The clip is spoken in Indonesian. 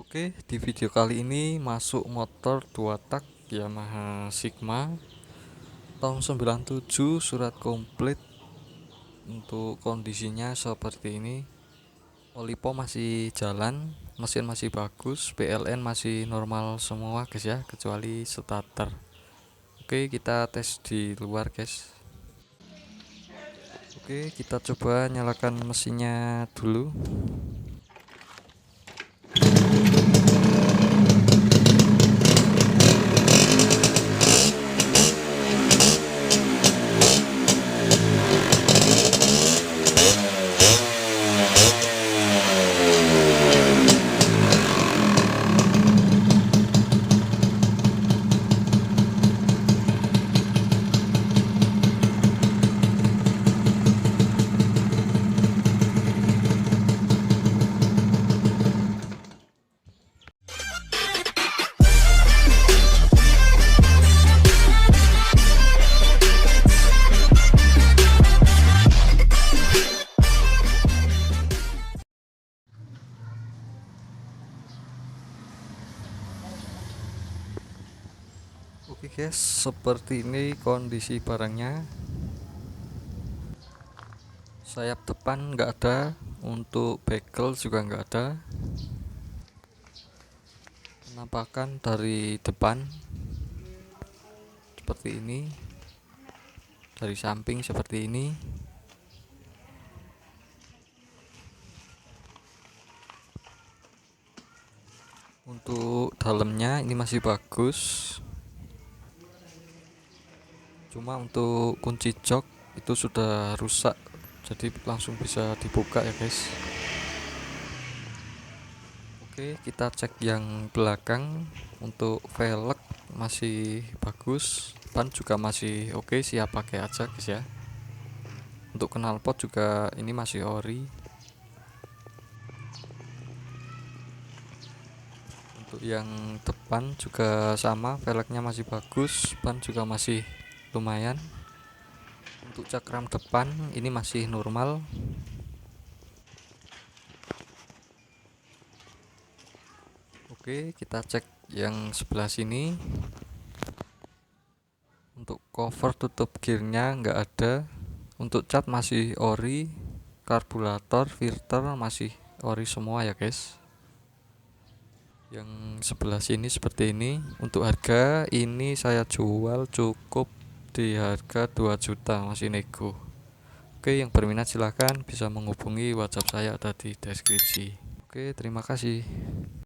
Oke, di video kali ini masuk motor 2 tak Yamaha Sigma tahun 97, surat komplit. Untuk kondisinya seperti ini. Oli pom masih jalan, mesin masih bagus, PLN masih normal semua guys ya, kecuali starter. Oke, kita tes di luar guys. Oke, kita coba nyalakan mesinnya dulu. Oke guys, seperti ini kondisi barangnya. Sayap depan nggak ada, untuk bekel juga nggak ada. Penampakan dari depan seperti ini, dari samping seperti ini. Untuk dalamnya ini masih bagus, cuma untuk kunci jok itu sudah rusak, jadi langsung bisa dibuka ya guys. Oke, kita cek yang belakang. Untuk velg masih bagus, ban juga masih oke, siap pakai aja guys ya. Untuk knalpot juga ini masih ori. Untuk yang depan juga sama, velgnya masih bagus, ban juga masih lumayan. Untuk cakram depan ini masih normal. Oke, kita cek yang sebelah sini. Untuk cover tutup gearnya nggak ada. Untuk cat masih ori, karburator, filter masih ori semua ya guys. Yang sebelah sini seperti ini. Untuk harga ini saya jual cukup di harga 2 juta, masih nego. Oke, yang berminat silahkan bisa menghubungi WhatsApp saya, ada di deskripsi. Oke, terima kasih.